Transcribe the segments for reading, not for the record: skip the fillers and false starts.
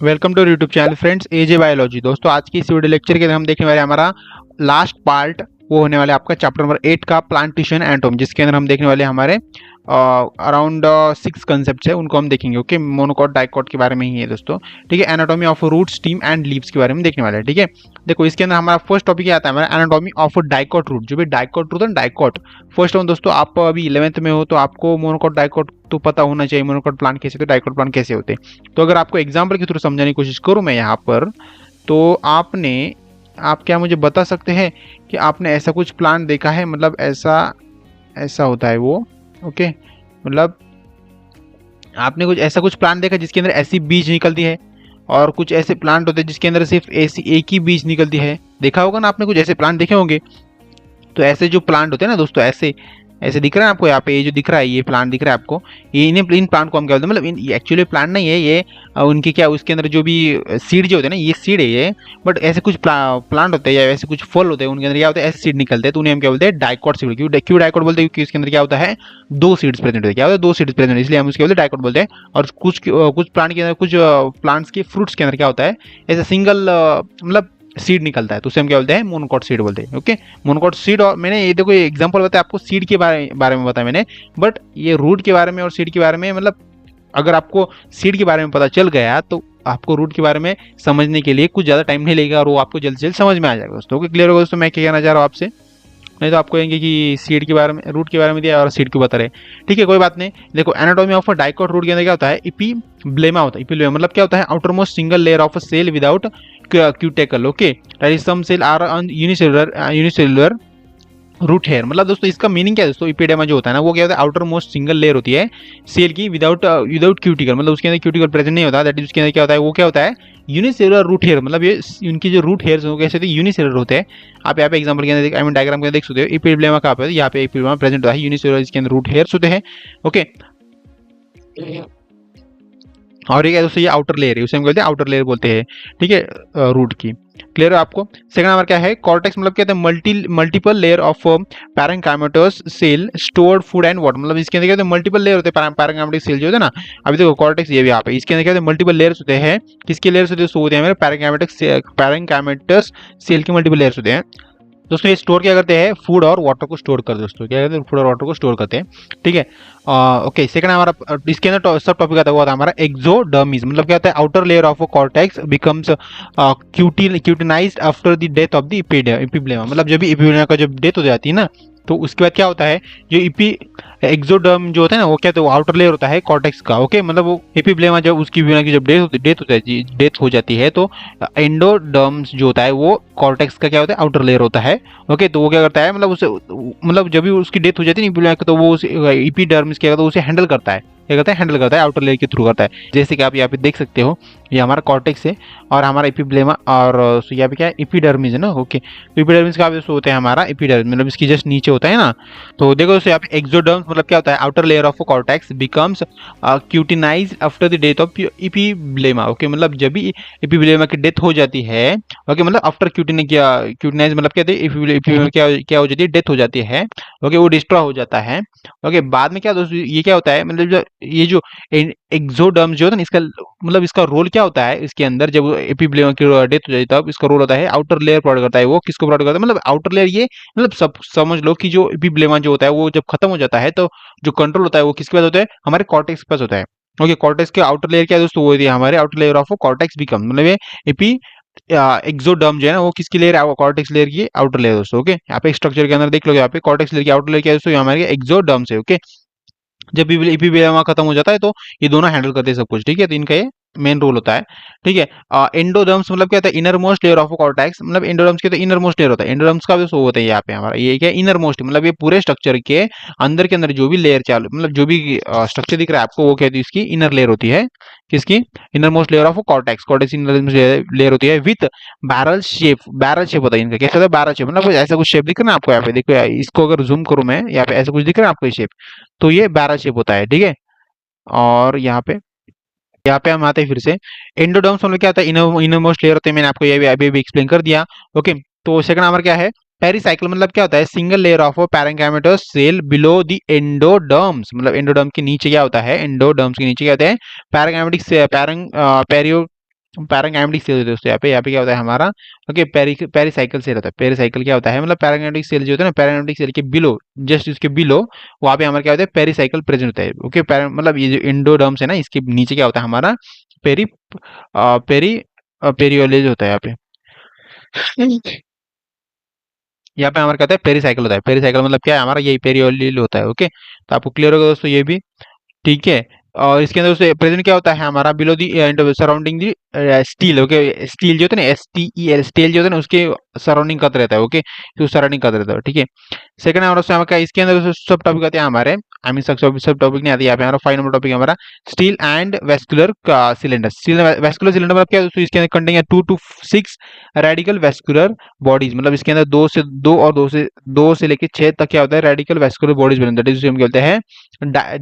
Welcome to YouTube channel friends AJ biology. दोस्तों आज की इस वीडियो लेक्चर के अंदर हम देखने वाले हमारा लास्ट पार्ट वो होने वाला है आपका चैप्टर नंबर 8 का प्लांटेशन एंटोम, जिसके अंदर हम देखने वाले हमारे अराउंड 6 कंसेप्ट है, उनको हम देखेंगे। ओके, मोनोकॉट डाइकॉट के बारे में ही है दोस्तों। ठीक है, anatomy of root stem and leaves के बारे में देखने वाले हैं। ठीक है, देखो इसके अंदर हमारा फर्स्ट टॉपिक आता है हमारा एनाटॉमी ऑफ डाइकॉट रूट। जो भी डाइकॉट रूट है डाइकॉट फर्स्ट वन दोस्तों, आप अभी 11th में हो तो आपको मोनोकॉट डाइकॉट तो पता होना चाहिए, मोनोकॉट प्लांट कैसे होते हैं, डाइकॉट प्लांट कैसे होते हैं। तो अगर आपको एग्जाम्पल के थ्रू समझाने की कोशिश करूँ मैं यहाँ पर, तो आप क्या मुझे बता सकते हैं कि आपने ऐसा कुछ प्लांट देखा है, मतलब ऐसा ऐसा होता है वो। ओके, मतलब आपने कुछ ऐसा कुछ प्लांट देखा जिसके अंदर ऐसी बीज निकलती है, और कुछ ऐसे प्लांट होते हैं जिसके अंदर सिर्फ ऐसी एक ही बीज निकलती है। देखा होगा ना आपने, कुछ ऐसे प्लांट देखे होंगे। तो ऐसे जो प्लांट होते हैं ना दोस्तों, ऐसे ऐसे दिख रहा है आपको यहाँ पे, ये जो दिख रहा है, ये प्लांट दिख रहा है आपको, ये इन प्लांट को हम क्या बोलते हैं, मतलब एक्चुअली प्लांट नहीं है ये, उनके क्या उसके अंदर जो भी सीड जो होते हैं ना, ये सीड है ये। बट ऐसे कुछ प्लांट होते हैं या ऐसे कुछ फल होते हैं, उनके अंदर क्या होता है, ऐसे सीड निकलते हैं, तो उन्हें हम क्या बोलते हैं, डाइकॉट सीड। क्यों डाइकॉट बोलते हैं? क्योंकि इसके अंदर क्या होता है, दो सीड्स प्रेजेंट होते हैं। क्या होता है, दो सीड्स प्रेजेंट, इसलिए हम उसके बोलते हैं डाइकॉट बोलते हैं। और कुछ प्लांट के अंदर, कुछ प्लांट्स के फ्रूट्स के अंदर क्या होता है, ऐसे सिंगल मतलब सीड निकलता है, तो उसे हम क्या बोलते हैं, मोनोकॉट सीड बोलते हैं। Okay, monocot seed. और मैंने ये देखो ये एग्जांपल बताया आपको, सीड के बारे में बताया मैंने, बट ये रूट के बारे में और सीड के बारे में, मतलब अगर आपको सीड के बारे में पता चल गया तो आपको रूट के बारे में समझने के लिए कुछ ज़्यादा टाइम नहीं लगेगा, और वो आपको जल्द से जल्द समझ में आ जाएगा दोस्तों। ओके, क्लियर होगा दोस्तों मैं क्या कहना चाह रहा हूँ आपसे? नहीं तो आपको कहेंगे कि सीड के बारे में, रूट के बारे में दिया और सीड क्यों बता रहे। ठीक है, कोई बात नहीं। देखो एनाटॉमी ऑफ डाइकॉट रूट के अंदर क्या होता है, इपीब्लेमा होता है। इपीब्लेमा मतलब क्या होता है, outermost single layer of a cell without cuticle. Okay, some cell are unicellular root hair. मतलब दोस्तों इसका मीनिंग क्या है दोस्तों, इपिडेमा जो होता है ना, वो क्या होता है, आउटर मोस्ट सिंगल लेयर होती है सेल की विदाउट क्यूटिकल, मतलब उसके अंदर क्यूटिकल प्रेजेंट नहीं होता। दैट इज उसके अंदर क्या होता है, वो क्या होता है, यूनिसेलुलर रूट हेयर। मतलब ये उनकी जो रूट हेयर्स कैसे होते हैं, यूनिसेलुलर होते हैं। आप यहाँ पे एग्जांपल के अंदर, आई मीन डायग्राम के अंदर देख सकते हो, इपिडेमा कहाँ पे, यहाँ पे इपिडेमा प्रेजेंट होता है, यूनिसेलुलर इसके अंदर रूट हेयर्स होते हैं। ओके, और ये क्या दोस्तों, ये आउटर लेयर है, उसे हम बोलते हैं आउटर लेयर बोलते हैं। ठीक है, रूट की। क्लियर है आपको? सेकंड नंबर क्या है, कॉर्टेक्स मतलब क्या है, multiple layer of parenchymatous cell stored food and water. मतलब इसके अंदर क्या होता है, मल्टीपल लेयर होते हैं पैरेंकाइमेटिक सेल जो होता है ना। अभी देखो कॉर्टेक्स ये भी यहाँ पे, इसके अंदर क्या होता है, मल्टीपल लेयर्स होते हैं। किसके लेयर्स होते हैं, सो होते हैं हमारे पैरेंकाइमेटस सेल के मल्टीपल लेयर्स होते हैं दोस्तों। ये स्टोर क्या करते हैं, फूड और वाटर को स्टोर कर दोस्तों, क्या करते हैं, फूड और वाटर को स्टोर करते हैं। ठीक है, ओके। सेकंड हमारा इसके अंदर सब टॉपिक आता है, वो आता है हमारा एक्सोडर्मिस। मतलब क्या होता है, outer layer of cortex becomes cutinised after the death of the epiblema. मतलब जब भी इपिब्लेमा का जब डेथ हो जाती है ना, तो उसके बाद क्या होता है, जो एक्सोडर्म जो होता है ना, वो क्या होता है, वो आउटर लेयर होता है कॉर्टेक्स का। ओके, मतलब वो एपिब्लेमा जब उसकी की जब डेथ हो जाती है, तो एंडोडर्म्स जो होता है वो कॉर्टेक्स का क्या होता है, आउटर लेयर होता है। ओके, तो वो क्या करता है, मतलब उसे, मतलब जब भी उसकी डेथ हो जाती है एपिब्लेमा की, तो वो उस एपिडर्मिस क्या करता है, उसे हैंडल करता है। क्या करता है, हैंडल करता है, आउटर लेयर के थ्रू करता है। जैसे कि आप यहाँ पे देख सकते हो, ये हमारा कॉर्टेक्स है और हमारा एपिब्लेमा, और यहाँ पे क्या है, एपिडर्मिस है ना। ओके, तो एपिडर्मिस का होता है हमारा एपिडर्मिस, मतलब इसकी जस्ट नीचे होता है ना। तो देखो यहाँ पे एक्सोडर्म्स मतलब क्या होता है, outer layer of cortex becomes cutinised after the death of epiblema. Okay, मतलब जब भी एपिब्लेमा की डेथ हो जाती है, ओके, मतलब आफ्टर क्यूटिनाइज मतलब क्या, एपिब्लेमा क्या हो जाती है, डेथ हो जाती है। ओके, वो डिस्ट्रॉय हो जाता है। ओके, बाद में क्या दोस्तों, ये क्या होता है, मतलब ये जो एक्सोडर्म्स जो होता है ना, इसका मतलब इसका रोल क्या होता है, इसके अंदर जब एपिब्लेमा की डेथ हो जाती है, तब इसका रोल होता है आउटर लेयर प्रोवाइड करता है। वो किसको प्रोवाइड करता है, मतलब आउटर लेयर, ये मतलब सब समझ लो कि जो एपिब्लेमा जो होता है वो जब खत्म हो जाता है, तो जो कंट्रोल होता है वो किसके पास होता है, हमारे कॉर्टेक्स के पास होता है। ओके, कॉर्टेक्स के आउटर लेयर क्या है दोस्तों, वो हमारे outer layer of cortex become, मतलब ये एपी एक्सोडर्म जो है ना, वो किसकी लेयर है, कॉर्टेक्स लेयर की आउटर लेयर दोस्तों। ओके, यहाँ पे स्ट्रक्चर के अंदर देख लो, यहाँ पे कॉर्टेक्स लेयर की आउटर लेयर क्या है दोस्तों, हमारे एक्सोडर्म से। ओके, जब इपिब्लेमा खत्म हो जाता है तो ये दोनों हैंडल करते हैं सब कुछ। ठीक है, तो इनका ये मेन रोल होता है। ठीक है, एंडोडर्म्स मतलब क्या होता है, inner most layer of cortex. मतलब एंडोडर्म्स के तो इनर मोस्ट लेयर होता है, एंडोडर्म्स का भी सो होता है यहाँ पे हमारा, ये क्या इनर मोस्ट, मतलब ये पूरे स्ट्रक्चर के अंदर जो भी लेयर चालू, मतलब जो भी स्ट्रक्चर दिख रहा है आपको, वो क्या है, इसकी इनर लेयर होती है। किसकी, inner most layer of cortex. Cortex inner layer होती है विथ बैरल शेप होता है इनका। कैसे होता है, बैरल शेप, मतलब ऐसा कुछ शेप दिख रहा है ना आपको यहाँ पे, देखो इसको अगर जूम करूँ मैं, यहाँ पे ऐसा कुछ दिख रहा है आपको ये शेप, तो ये बैरल शेप होता है। ठीक है, और यहाँ पे हम आते हैं फिर से, एंडोडर्म्स मतलब क्या होता है, इनरमोस्ट लेयर होते हैं, मैंने आपको ये भी अभी एक्सप्लेन कर दिया। ओके, तो सेकंड नंबर क्या है, पेरिसाइकिल मतलब क्या होता है, single layer of parenchymatous cell below the endodermis. मतलब एंडोडर्म के नीचे क्या होता है, एंडोडर्म्स के नीचे क्या होता है, पैरेंकाइमेटिक पैरागाइमेटिक सेल होते हैं दोस्तों। यहाँ पे क्या होता है हमारा, ओके, पेरिसाइकिल सेल होता है। पेरिसाइकिल क्या होता है, मतलब पैरागाइमेटिक सेल जो होता है ना, पैरागाइमेटिक सेल के बिलो, जस्ट उसके बिलो वहाँ पे हमारा क्या होता है, पेरिसाइकिल प्रेजेंट होता है। ओके, मतलब ये जो इंडोडर्म्स है ना, इसके नीचे क्या होता है हमारा, पेरी पेरी पेरियोलेज होता है यहाँ पे। यहाँ पे हमारा कहता है पेरिसाइकिल होता है। पेरिसाइकिल मतलब क्या है हमारा, यही पेरियोलिल होता है। ओके, तो आपको क्लियर होगा दोस्तों ये भी, ठीक है। और इसके अंदर से प्रेजेंट क्या होता है हमारा, below the surrounding the steel. Okay, steel जो होता है ना, STEL, स्टील जो होता है ना, उसके सराउंडिंग करता रहता है। ओके, तो सराउंडिंग करता रहता है, ठीक है। सेकंड नंबर से हमारा इसके अंदर सब टॉपिक आते हैं हमारे, आई मीन सब टॉपिक नहीं आती यहाँ पे। हमारा 5 नंबर टॉपिक हमारा steel and vascular cylinder. Steel vascular cylinder मतलब क्या है दोस्तों, इसके अंदर कंटेन है 2 to 6 रेडिकल वेस्कुलर बॉडीज। मतलब इसके अंदर दो से लेके 6 तक क्या होता है, रेडिकल वेस्कुलर बॉडीज बनते हैं, जिसे हम कहते हैं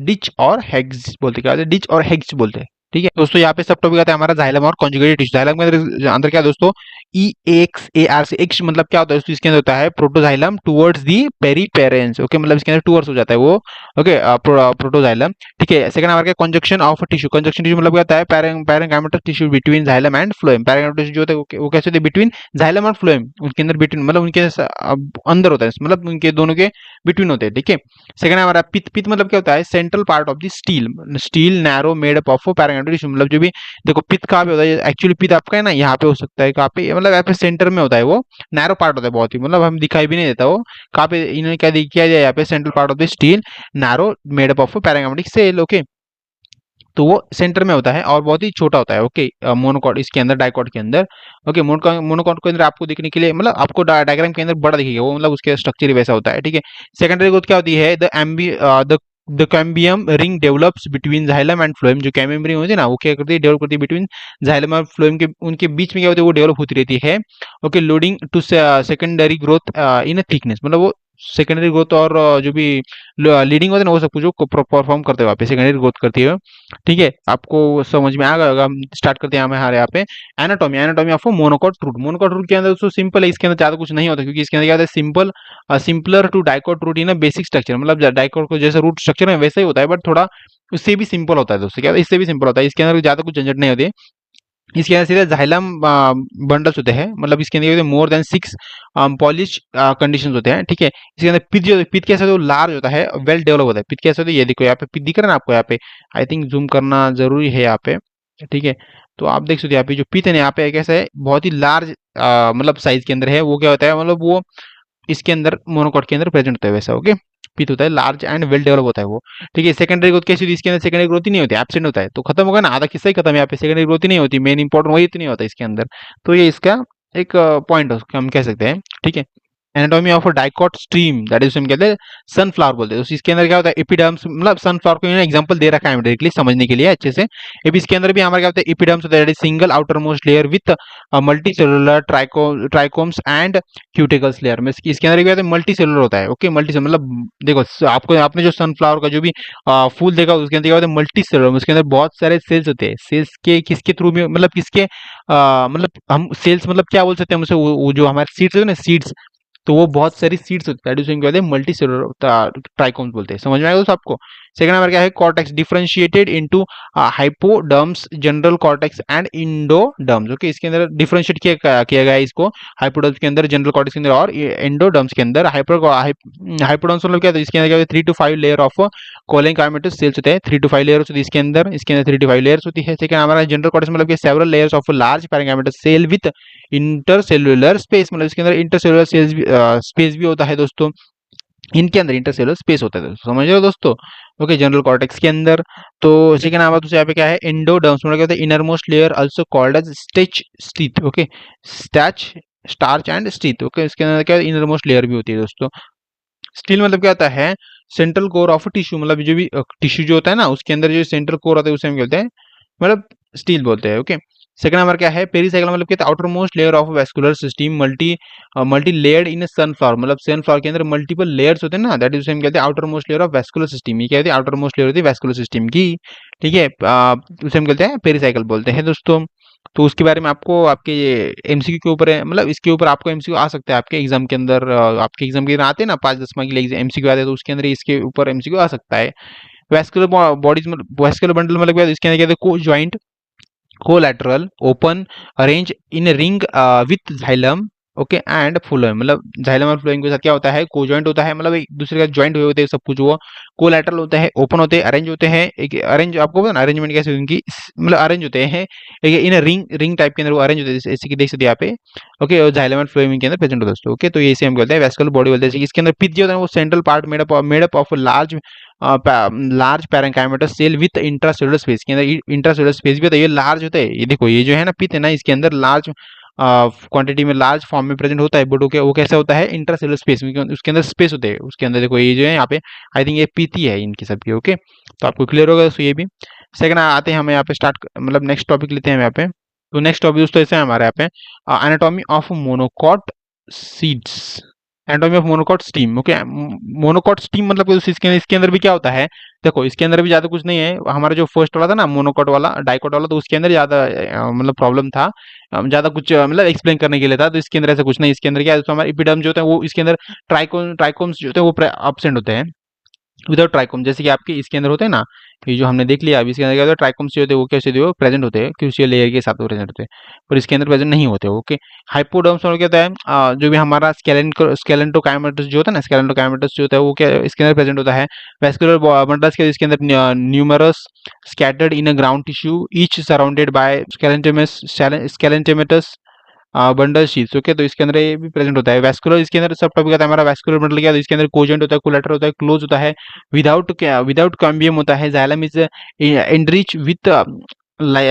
डिच और हेग्स बोलते हैं। क्या होता है, डिच और हेग्स बोलते हैं, ठीक है दोस्तों। यहाँ पे सब टॉपिक आता है हमारा जाइलम और कॉन्जुगेटेड टिश्यू। जाइलम के अंदर क्या है दोस्तों, EXAR से एक्स मतलब क्या होता है दोस्तों, इसके अंदर होता है प्रोटोजाइलम टुवर्ड्स दी पेरीपेरेंस। ओके, मतलब इसके अंदर टुवर्ड्स हो जाता है वो। ओके, प्रोटोजाइलम, ठीक है। सेकंड हमारा क्या, conjunction of tissue. Conjunction tissue मतलब क्या होता है, parenchymatous tissue between xylem and phloem. Parenchymatous tissue जो होता है वो कैसे होता है, बिटवीन जाइलम और फ्लोएम, उनके अंदर बिटवीन मतलब उनके अंदर होता है, मतलब उनके दोनों के बिटवीन होते हैं, ठीक है। सेकंड हमारा पित। पित मतलब क्या होता है, central part of the steel. Steel narrow made up of parenchymatous tissue. मतलब जो भी देखो पित कहाँ पे होता है, एक्चुअली पित आपका है ना यहाँ पे हो सकता है, कहाँ पे, मतलब यहाँ पे सेंटर में होता है वो, नैरो पार्ट होता है बहुत ही, मतलब हम दिखाई भी नहीं देता वो कहाँ पे। इन्होंने क्या किया जाए यहाँ पे, central part of the stele narrow made up of parenchymatous cell. Okay, तो वो सेंटर में होता है और बहुत ही छोटा होता है। ओके, मोनोकॉट इसके अंदर, डाइकॉट के अंदर। ओके, मोनोकॉट के अंदर आपको दिखने के लिए, मतलब आपको डायग्राम के अंदर बड़ा दिखेगा वो, मतलब उसके स्ट्रक्चर ही वैसा होता है, ठीक है। सेकेंडरी ग्रोथ क्या होती है, the cambium ring develops between xylem and phloem. जो कैम्बियम रिंग होती है ना, वो क्या करती है, डेवलप करती है बिटवीन जाइलम और फ्लोएम के, उनके बीच में क्या होती है, वो डेवलप होती रहती है। Okay, leading to secondary growth in thickness. मतलब वो सेकेंडरी ग्रोथ और जो भी लीडिंग होता है ना, वो सब कुछ परफॉर्म करते हैं वहाँ पे, सेकेंडरी ग्रोथ करती है, ठीक है। आपको समझ में आ गया होगा। हम स्टार्ट करते हैं हमारे यहाँ पे anatomy. Anatomy of monocot root. Monocot root के अंदर दोस्तों सिंपल है, इसके अंदर ज्यादा कुछ नहीं होता, क्योंकि इसके अंदर क्या होता है, similar to dicot root in basic structure. मतलब डाइकॉट को जैसा रूट स्ट्रक्चर है वैसा ही होता है, बट थोड़ा उससे भी सिंपल होता है दोस्तों। क्या होता है, इससे भी सिंपल होता है, इसके अंदर ज्यादा कुछ झंझट नहीं होती। इसके अंदर सीधे जाइलम बंडल्स होते हैं, मतलब इसके अंदर मोर देन 6 पॉलिश कंडीशंस होते हैं, ठीक है। इसके अंदर पित जो पित कैसा होता है, लार्ज होता है, वेल डेवलप होता है। पित कैसा होता है, ये देखो यहाँ पे पित दिख रहा है ना आपको, यहाँ पे आई थिंक जूम करना जरूरी है यहाँ पे, ठीक है। तो आप देख सकते हो यहाँ पे जो पित है ना, यहाँ पे कैसा है, बहुत ही लार्ज मतलब साइज के अंदर है। वो क्या होता है, मतलब वो इसके अंदर मोनोकॉट के अंदर प्रेजेंट होता है वैसा। ओके, पित होता है, लार्ज एंड वेल डेवलप होता है वो, ठीक है। सेकेंडरी ग्रोथ कैसी होती है, इसके अंदर सेकेंडरी ग्रोथ ही नहीं होती, एब्सेंट होता है, तो खत्म होगा ना, आधा किस्सा ही खत्म है। यहाँ पे सेकेंडरी ग्रोथ ही नहीं होती, मेन इंपॉर्टेंट वही इतनी होता है इसके अंदर। तो ये इसका एक पॉइंट हम कह सकते हैं, ठीक है। Anatomy of dicot stream, that is हम कहते हैं सनफ्लावर बोलते हैं। तो इसके अंदर क्या होता है, एपिडर्म्स, मतलब सनफ्लावर को इन्होंने एग्जांपल दे रखा है डायरेक्टली समझने के लिए अच्छे से। अब इसके अंदर भी हमारा क्या होता है, एपिडर्म्स होता है, that is single outer most layer with multi cellular trichomes and cuticles layer में। इसके अंदर क्या होता है, मल्टी सेलुलर होता है। ओके, मल्टी मतलब देखो आपको, आपने जो सनफ्लावर का जो भी फूल देखा उसके अंदर क्या होता है, मल्टी सेलुलर, उसके अंदर बहुत सारे सेल्स होते हैं। सेल्स के किसके थ्रू में, मतलब किसके मतलब हम सेल्स मतलब क्या बोल सकते हैं हम उसे, वो जो हमारे सीड्स है ना, सीड्स, तो वो बहुत सारी सीड्स होती है, मल्टी सेलुलर ट्राइकोम्स बोलते हैं। समझ में आएगा दोस्तों आपको। सेकंड नंबर क्या है, cortex differentiated into hypodermis, general cortex and endodermis. Okay, इसके अंदर डिफरेंशिएट किया गया है इसको, हाइपोडर्म्स के अंदर, जनरल कॉर्टेक्स के अंदर और एंडोडर्म्स के अंदर। हाइपोडर्म्स मतलब क्या होता है, इसके अंदर क्या होता है, 3 to 5 लेयर ऑफ कोलेनकाइमेटस सेल्स होते हैं। 3 to 5 लेयर्स होती है इसके अंदर 3 to 5 लेयर्स होती है। सेकंड हमारा जनरल कॉर्टेक्स मतलब several layers of large parenchymatous cell with intercellular space. मतलब इसके अंदर इंटरसेलुलर स्पेस भी होता है दोस्तों, इनके अंदर इंटरसेलुलर स्पेस होता है दोस्तों, समझ रहे हो दोस्तों। ओके, जनरल कॉर्टेक्स के अंदर। तो सेकंड हमारा दूसरे यहाँ पे क्या है, एंडोडर्म्स मतलब क्या होता है, inner most layer also called as stitch स्टीथ। Okay, stretch starch and स्टीथ। Okay, इसके अंदर क्या इनर मोस्ट लेयर भी होती है दोस्तों। स्टील मतलब क्या होता है, सेंट्रल कोर ऑफ टिश्यू। मतलब जो भी टिश्यू जो होता है ना, उसके अंदर जो सेंट्रल कोर होता है उसे हम कहते हैं, मतलब स्टील बोलते हैं। ओके, सेकंड नंबर क्या है, पेरीसाइकिल मतलब क्या, outer most layer of vascular system, multi layered in sunflower. मतलब सनफ्लावर के अंदर मल्टीपल लेयर्स होते हैं ना, दैट इज हम कहते हैं outer most layer of vascular system. ये क्या होती है, आउटर मोस्ट लेयर होती है वेस्कुलर सिस्टम की, ठीक है। उसे हम कहते हैं पेरीसाइकिल बोलते हैं दोस्तों। तो उसके बारे में आपको आपके एमसीक्यू के ऊपर है, मतलब इसके ऊपर आपको एमसीक्यू आ सकता है आपके एग्जाम के अंदर। आपके एग्जाम के आते हैं ना 5-10 के लिए एमसीक्यू आते हैं, तो उसके अंदर इसके ऊपर एमसीक्यू आ सकता है। वेस्कुलर बॉडीज, वेस्कुलर बंडल मतलब क्या है, इसके अंदर क्या है, को joint collateral open arrange in ring with xylem okay and phloem, मतलब जाइलम और फ्लोएम के साथ क्या होता है, को जॉइंट होता है, मतलब एक दूसरे का ज्वाइंट हुए होते हैं सब कुछ। वो कोलैटरल होता है, ओपन होते हैं, अरेंज होते हैं। एक अरेंज आपको पता ना अरेंजमेंट कैसे होगी उनकी, मतलब अरेंज होते हैं एक इन रिंग रिंग टाइप के अंदर, वो अरेंज होते हैं जैसे कि देख सकते हैं यहाँ पे। ओके, और जाइलम और फ्लोएम के अंदर प्रेजेंट होता है दोस्तों। ओके, तो ये हम बोलते हैं वेस्कुलर बॉडी बोलते हैं। इसके अंदर पित्त जो होता है वो central part made up of large large parenchymatal cell with intracellular space, के अंदर इंट्रासेलुलर स्पेस भी होता है। ये लार्ज होता है, ये देखो ये जो है ना पित्त है ना, इसके अंदर लार्ज क्वांटिटी में लार्ज फॉर्म में प्रेजेंट होता है, बट वो कैसा होता है इंट्रासेलुलर स्पेस में, उसके अंदर स्पेस होते हैं उसके अंदर। देखो ये जो है यहाँ पे आई थिंक ये पीती है इनकी सबकी। ओके, तो आपको क्लियर होगा दोस्तों ये भी। सेकंड आते हैं हम यहाँ पे स्टार्ट, मतलब नेक्स्ट टॉपिक लेते हैं हम यहाँ पे। तो नेक्स्ट टॉपिक दोस्तों ऐसे है हमारे यहाँ पे anatomy of monocot seeds, anatomy of monocot steam. Okay, monocot steam मतलब कि इसके अंदर भी क्या होता है, देखो इसके अंदर भी ज्यादा कुछ नहीं है। हमारा जो फर्स्ट वाला था ना मोनोकॉट वाला डाइकॉट वाला, तो उसके अंदर ज्यादा मतलब प्रॉब्लम था, ज्यादा कुछ मतलब एक्सप्लेन करने के लिए था। तो इसके अंदर ऐसा कुछ नहीं, इसके अंदर क्या है तो हमारे इपिडर्म जो होता है वो इसके अंदर ट्राइकोम्स जो होते हैं वो एब्सेंट होते हैं विदाउट ट्राइकोम, जैसे कि आपके इसके अंदर होते हैं ना, ये जो हमने देख लिया अभी, इसके अंदर क्या होता है ट्राइकोम्स जो होते हैं वो कैसे जो प्रेजेंट होते हैं क्रूसियल लेयर के साथ प्रेजेंट होते हैं, पर इसके अंदर प्रेजेंट नहीं होते। ओके, हाइपोडर्म्स में क्या होता है जो भी हमारा स्केलेंटोकाइमेटस जो होता है ना, स्केलेंटोकाइमेटस जो होता है वो क्या इसके अंदर प्रेजेंट होता है। वेस्कुलर बंडल्स के इसके अंदर numerous scattered in a ground tissue each surrounded by sclerenchymatous bundle sheaths. Okay, तो इसके अंदर ये भी प्रेजेंट होता है। वेस्कुलर इसके अंदर सब टॉपिक आता है हमारा। वेस्कुलर बंडल क्या है तो इसके अंदर कोजेंट होता है, कोलेटर होता है, क्लोज होता है, विदाउट कैम्बियम होता है, xylem is enrich with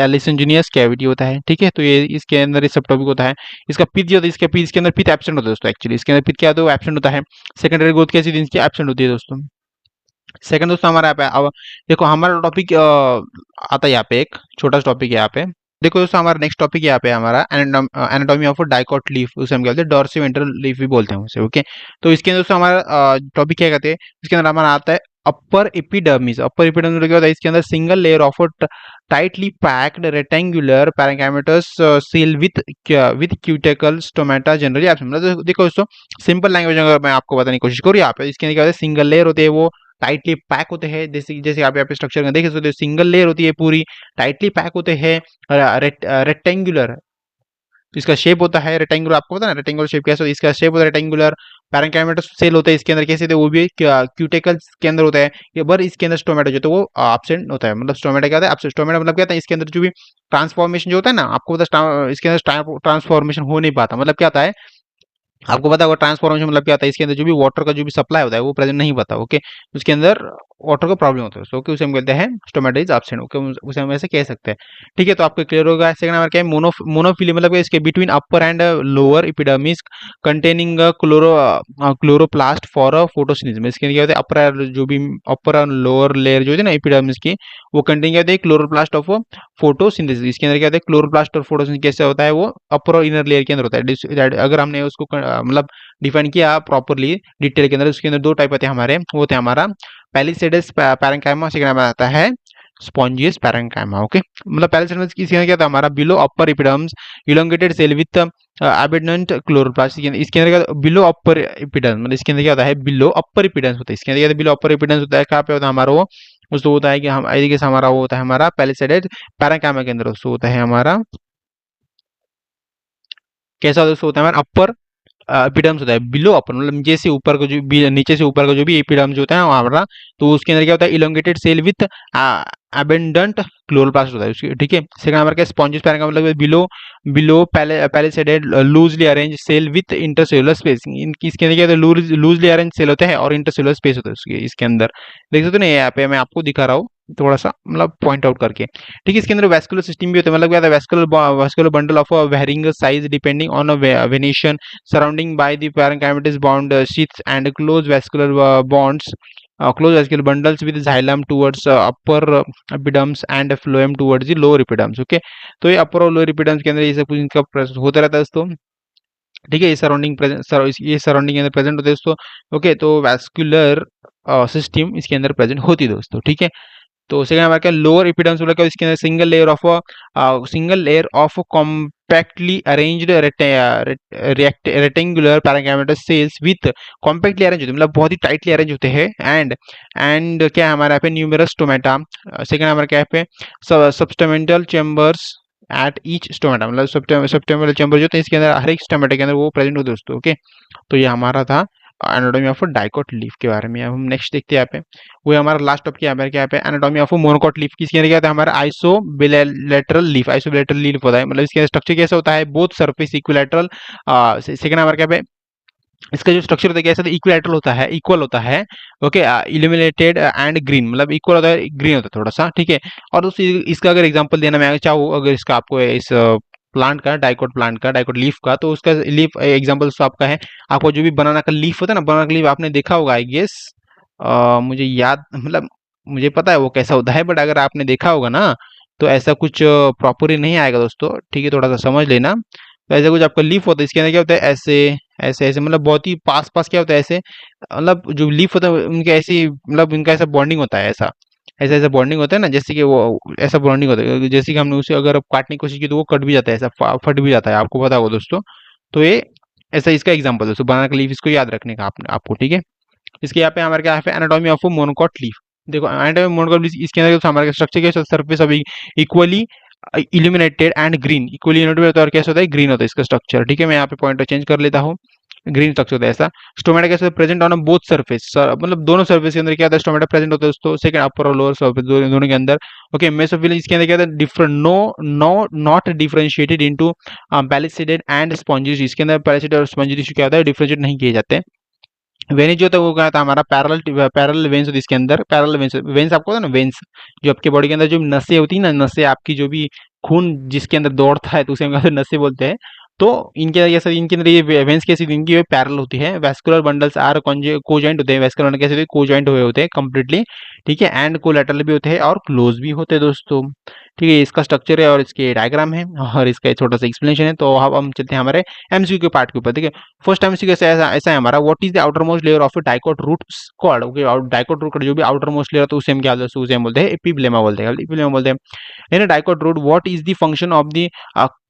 lysigenous cavity होता है। ठीक है, तो ये इसके अंदर ये सब टॉपिक होता है। इसका पिथ जो होता है, इसके पिथ इसके अंदर पिथ एब्सेंट होता है दोस्तों। एक्चुअली इसके अंदर पिथ क्या होता है वो एब्सेंट होता है। सेकेंडरी ग्रोथ कैसी थी इसकी एब्सेंट होती है दोस्तों। सेकंड दोस्तों हमारा यहाँ पे अब देखो हमारा टॉपिक आता है यहाँ पे, एक छोटा सा टॉपिक है यहाँ पे। देखो दोस्तों हमारा नेक्स्ट टॉपिक यहाँ पे हमारा एनाटॉमी ऑफ डाइकॉट लीफ, उसे हम क्या बोलते हैं डॉर्सिवेंट्रल लीफ भी बोलते हैं उसे। ओके, तो इसके अंदर दोस्तों हमारा टॉपिक क्या कहते हैं, इसके अंदर हमारा आता है अपर एपिडर्मिस। अपर एपिडर्मिस क्या होता है, इसके अंदर single layer of tightly packed rectangular parenchymatous cell with cuticle stomata generally आप मतलब देखो दोस्तों सिंपल लैंग्वेज अगर मैं आपको बताने की कोशिश करूँ यहाँ पे, इसके अंदर क्या होता है सिंगल लेयर होते हैं, वो टाइटली पैक होते हैं। जैसे जैसे आप यहाँ पे स्ट्रक्चर में देख सकते हो सिंगल लेयर होती है पूरी, टाइटली पैक होते हैं, रेक्टेंगुलर इसका शेप होता है, रेक्टेंगुलर आपको पता है ना रेक्टेंगुलर शेप कैसे होता है, इसका शेप होता है रेक्टेंगुलर। पैरेंकाइमेटस सेल होता है इसके अंदर, कैसे थे वो भी क्यूटिकल्स के अंदर होता है ये, बर इसके अंदर स्टोमेटा जो तो वो एब्सेंट होता है। मतलब स्टोमेटा क्या होता है, स्टोमेटा मतलब क्या होता है इसके अंदर जो भी ट्रांसफॉर्मेशन जो होता है ना, आपको पता है इसके अंदर ट्रांसफॉर्मेशन हो नहीं पाता। मतलब क्या होता है आपको पता होगा ट्रांसफॉर्मेशन मतलब क्या होता है, इसके अंदर जो भी वाटर का जो भी सप्लाई होता है वो प्रेजेंट नहीं होता। ओके, उसके अंदर वाटर का प्रॉब्लम होता है, सो ओके उसे हम कहते हैं स्टोमेटा इज एब्सेंट। ओके, उसे हम ऐसे कह सकते हैं। ठीक है, तो आपको क्लियर होगा। सेकंड नंबर क्या है मोनोफिली, मतलब इसके between upper and lower epidermis containing chloroplast for photosynthesis. इसके क्या होता है अपर जो भी अपर और लोअर लेयर जो है ना एपिडर्मिस की, वो कंटेन क्या होता है क्लोरोप्लास्ट ऑफ फोटोसिंथेसिस। इसके अंदर क्या होता है क्लोरोप्लास्ट और फोटोसिंथेसिस कैसे होता है, वो अपर और इनर लेयर के अंदर होता है। अगर हमने उसको मतलब डिफाइन किया प्रॉपरली डिटेल के अंदर, उसके अंदर दो टाइप आते हैं हमारे, वो होते हैं हमारा पैलिसेडस पैरेंकाइमा, सेकंड हमारा आता है स्पॉन्जियस पैरेंकाइमा। ओके, मतलब पैलिसेडस इसके अंदर क्या था हमारा below upper epidermis elongated cell with abundant chloroplast. इसके अंदर क्या बिलो अपर एपिडर्म्स, मतलब इसके अंदर क्या होता है बिलो अपर एपिडर्म्स होता है। इसके अंदर क्या बिलो अपर एपिडर्म्स होता है, कहाँ पे होता है हमारा वो उसको होता है कि हम आई गेस हमारा वो होता है हमारा पैलिसेडेड पैरेंकाइमा के अंदर उसको होता है हमारा कैसा होता है हमारा अपर एपिडर्म्स होता है। बिलो अपर मतलब नीचे से ऊपर का जो नीचे से ऊपर का जो भी एपिडर्म्स होता है हमारा, तो उसके अंदर क्या होता है elongated cell with abundant chloroplast होता है उसके। ठीक है, सेकंड नंबर का स्पॉन्जियस पैरेंकाइमा मतलब below below palisade loosely arranged cell with intercellular space. इसके अंदर क्या होता है लूजली अरेंज सेल होते हैं और इंटरसेलुलर स्पेस होता है उसके इसके अंदर। देख सकते हो ना यहाँ पे मैं आपको दिखा रहा हूँ थोड़ा सा मतलब पॉइंट आउट करके। ठीक है, इसके अंदर वेस्कुलर सिस्टम भी होता है, मतलब क्या होता है vascular bundle of varying size depending on venation surrounding by the parenchymatous bond sheaths and close vascular bundles with xylem towards upper epidermis and phloem towards the lower epidermis। Okay, तो ये अपर और लोअर epidermis के अंदर ये सब कुछ इनका process होता रहता है दोस्तों। ठीक है, ये सराउंडिंग के अंदर प्रेजेंट होते हैं दोस्तों। ओके, तो वैस्कुलर सिस्टम इसके अंदर प्रेजेंट होती है दोस्तों। ठीक है, तो सेकंड हमारा क्या लोअर एपिडर्मिस बोला क्या इसके अंदर single layer of compactly arranged rectangular parenchymatous sales with compactly arrange होते हैं, मतलब बहुत ही टाइटली अरेंज होते हैं। एंड क्या है हमारा यहाँ पे न्यूमेरस स्टोमेटा। सेकंड हमारा क्या है पे सबस्टमेंटल चेम्बर्स एट ईच स्टोमेटा, मतलब स्टेमेटल चैम्बर जो होते हैं इसके अंदर, हर एक स्टोमेटा के अंदर वो प्रेजेंट होते हैं दोस्तों। ओके, तो ये हमारा था एनाटॉमी ऑफ डाइकोट लीफ के बारे में। अब हम नेक्स्ट देखते हैं यहाँ पे, वो हमारा लास्ट टॉपिक यहाँ पे क्या है, एनाटॉमी ऑफ मोनोकोट लीफ। किसके अंदर क्या होता है हमारा आइसोबिलेटरल लीफ। आइसोबिलेटरल लीफ होता है, मतलब इसके स्ट्रक्चर कैसा होता है, बोथ सरफेस इक्विलैटरल। सेकंड हमारा क्या पे, इसका जो स्ट्रक्चर होता है कैसा, इक्विलैटरल होता है, इक्वल होता है। ओके, इल्यूमिनेटेड एंड ग्रीन, मतलब इक्वल होता है, ग्रीन होता है थोड़ा सा, ठीक है। और दूसरी इसका अगर एग्जांपल देना मैं चाहूँ, अगर इसका आपको इस प्लांट का, डाइकोट प्लांट का, डाइकोट लीफ का, तो उसका लीफ एग्जांपल तो आपका है, आपको जो भी बनाना का लीफ होता है ना, बनाना का लीफ आपने देखा होगा आई गेस। मुझे याद, मतलब मुझे पता है वो कैसा होता है, बट अगर आपने देखा होगा ना, तो ऐसा कुछ प्रॉपर ही नहीं आएगा दोस्तों, ठीक है, थोड़ा सा समझ लेना। तो ऐसा कुछ आपका लीफ होता है, इसके अंदर क्या होता है, ऐसे ऐसे ऐसे, मतलब बहुत ही पास पास क्या होता है ऐसे, मतलब जो लीफ होता है उनके ऐसी, मतलब उनका ऐसा बॉन्डिंग होता है, ऐसा ऐसा ऐसा बॉन्डिंग होता है ना, जैसे कि वो ऐसा बॉन्डिंग होता है, जैसे कि हमने उसे अगर काटने की कोशिश की तो वो कट भी जाता है, ऐसा फट भी जाता है, आपको पता होगा दोस्तों। तो ये ऐसा इसका एग्जाम्पल दोस्तों, बनाना का लीफ, इसको याद रखने का आपको, ठीक है। इसके यहाँ पे हमारे क्या है, एनाटॉमी ऑफ मोनोकोट लीफ। देखो एनाटॉमी मोनोकोट लीफ, इसके अंदर हमारे स्ट्रक्चर क्या, सरफेस अभी equally illuminated and green, equally illuminated होता है और कैसा होता है, ग्रीन होता है इसका स्ट्रक्चर, ठीक है। मैं यहाँ पे पॉइंटर चेंज कर लेता हूँ, ग्रीन स्ट्रक्चर होता है ऐसा। स्टोमेटा कैसे प्रेजेंट ऑन बोथ सरफेस, मतलब दोनों सरफेस के अंदर क्या होता है, स्टोमेटा प्रेजेंट होता है दोस्तों, सेकंड अपर और लोअर सरफेस दोनों के अंदर। ओके, मेसोफिल इसके अंदर क्या होता है, different, no no not differentiated into palisade and spongy, इसके अंदर पैलिसेडेड और स्पॉन्जी टिश्यू क्या होता है, डिफरेंशिएट नहीं किए जाते। वेनिस जो होता है वो क्या था हमारा, पैरेलल वेन्स होती है इसके अंदर, पैरेलल वेन्स, वेन्स आपको होता है ना, वेन्स जो आपके बॉडी के अंदर जो नसें होती है ना, नसें आपकी जो भी खून जिसके अंदर दौड़ता है, तो उसे हम कहते हैं नसें बोलते हैं। तो इनके अंदर कैसे, इनके अंदर ये वेन्स कैसी, इनकी ये पैरेलल होती है। वैस्कुलर बंडल्स आर कोजॉइंट होते हैं, वैस्कुलर बंडल कैसे होते हैं, कोजॉइंट हुए होते हैं कंप्लीटली, ठीक है। एंड कोलैटरल भी होते हैं और क्लोज भी होते हैं दोस्तों, ठीक है। इसका स्ट्रक्चर है और इसके डायग्राम है और इसका छोटा सा एक्सप्लेनेशन है। तो अब हम चलते हैं हमारे एमसीक्यू के पार्ट के ऊपर, ठीक है। फर्स्ट एमसीक्यू ऐसा ऐसा है हमारा, what is the outermost layer of dicot root called. Okay, dicot root का जो भी आउटर मोस्ट लेयर होता है उसे हम क्या बोलते हैं, उसे हम बोलते हैं एपिब्लेमा बोलते हैं, एपिब्लेमा बोलते हैं। In dicot root what is the function of the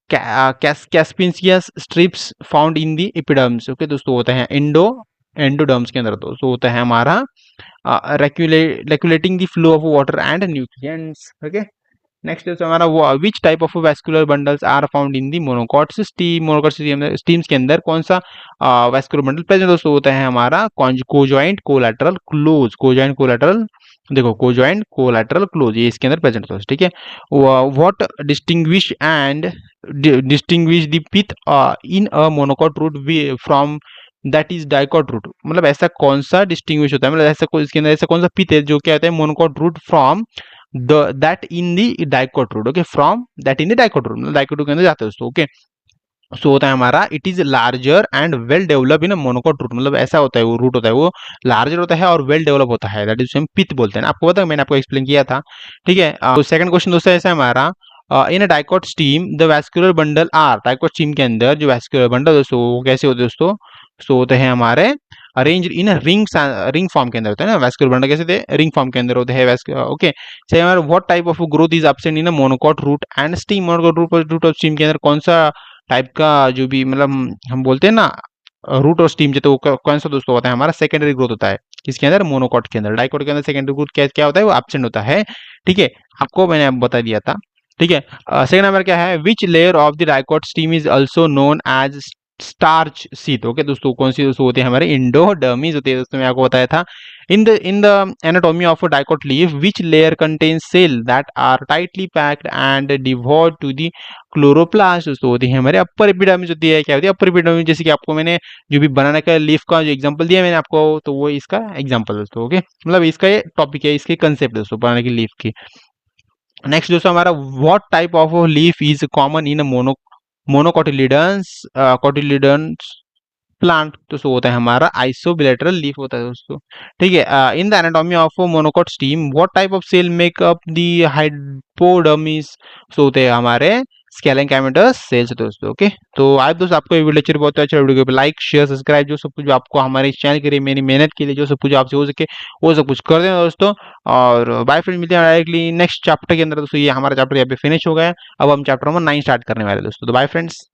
casparian strips found in the epidermis. Okay दोस्तों, होता है एंडोडर्म्स के अंदर दोस्तों, होता है हमारा regulating the flow of water and nutrients. Okay, next है हमारा वो which type of vascular bundles are found in the monocots stem. Monocots stems के अंदर कौन सा वैस्कुलर बंडल प्रेजेंट दोस्तों, होता है हमारा कोजॉइंट कोलैटरल क्लोज। कोजॉइंट कोलैटरल, देखो कोजॉइंट कोलैटरल क्लोज, ये इसके अंदर प्रेजेंट होता है, ठीक है। What distinguish the pith in a monocot root from that is dicot root, मतलब ऐसा कौन सा डिस्टिंग्विश होता है, मतलब ऐसा इसके अंदर ऐसा कौन सा पिथ है जो क्या होता है monocot root from that in the dicot root। Okay, from that in the dicot root, मतलब डाइकोट के अंदर जाते हैं दोस्तों। ओके, सो होता है हमारा it is larger and well develop in monocot root, मतलब ऐसा होता है वो रूट होता है वो लार्जर होता है और वेल डेवलप होता है, दैट इज हम पिथ बोलते हैं ना, आपको पता है, मैंने आपको एक्सप्लेन किया था, ठीक है। तो सेकंड क्वेश्चन दोस्तों ऐसा है हमारा, in a dicot stem the vascular bundle are. Dicot stem के अंदर जो वैस्कुलर बंडल दोस्तों वो कैसे होते हैं दोस्तों, सो होते हैं हमारे अरेंज इन रिंग फॉर्म के अंदर होते हैं ना, वैस्कुलर बंडल कैसे थे, रिंग फॉर्म के अंदर होते हैं। ओके, से हमारा what type of growth is absent in a monocot root and stem. Monocot root of stem के अंदर कौन सा टाइप का जो भी, मतलब हम बोलते हैं ना रूट और स्टीम, तो कौन सा दोस्तों होता है हमारा सेकेंडरी ग्रोथ होता है, किसके अंदर, मोनोकॉट के अंदर। डाइकोट के अंदर सेकेंडरी ग्रोथ क्या क्या होता है, वो एब्सेंट होता है, ठीक है, आपको मैंने बता दिया था, ठीक है। सेकंड नंबर क्या है, which layer of the dicot stem is also known as starch sheath. Okay दोस्तों, कौन सी दोस्तों होती है हमारे, इंडोडर्मिस होती है दोस्तों, मैं आपको बताया था। In the anatomy of a dicot leaf, which layer contains cell that are tightly packed and devoid to the chloroplast दोस्तों, होती है हमारे अपर एपिडर्मिस होती है, क्या होती है अपर एपिडर्मिस, जैसे कि आपको मैंने जो भी बनाना का लीफ का जो एग्जांपल दिया मैंने आपको, तो वो इसका एग्जांपल दोस्तों। ओके, मतलब इसका ये टॉपिक है, इसके कंसेप्ट दोस्तों बनाना की लीफ की। नेक्स्ट दोस्तों हमारा, what type of leaf is common in मोनोकोटिलिडन्स cotyledons plant, तो सो होता है हमारा आइसोबिलेटरल लीफ होता है दोस्तों, ठीक है। In the anatomy of monocot stem what type of cell make up the hypodermis, so होते हैं हमारे स्केलेंकाइमेटस सेल्स दोस्तों। ओके, तो आज दोस्तों आपको ये वीडियो लेक्चर बहुत अच्छा, वीडियो को लाइक शेयर सब्सक्राइब जो सब कुछ जो आपको हमारे चैनल के लिए मेरी मेहनत के लिए जो सब कुछ आपसे हो सके वो सब कुछ कर देना दोस्तों। और बाय फ्रेंड, मिलते हैं डायरेक्टली नेक्स्ट चैप्टर के अंदर दोस्तों। ये हमारा चैप्टर यहाँ पे फिनिश हो गया है, अब हम चैप्टर नंबर 9 स्टार्ट करने वाले दोस्तों। तो बाय फ्रेंड्स।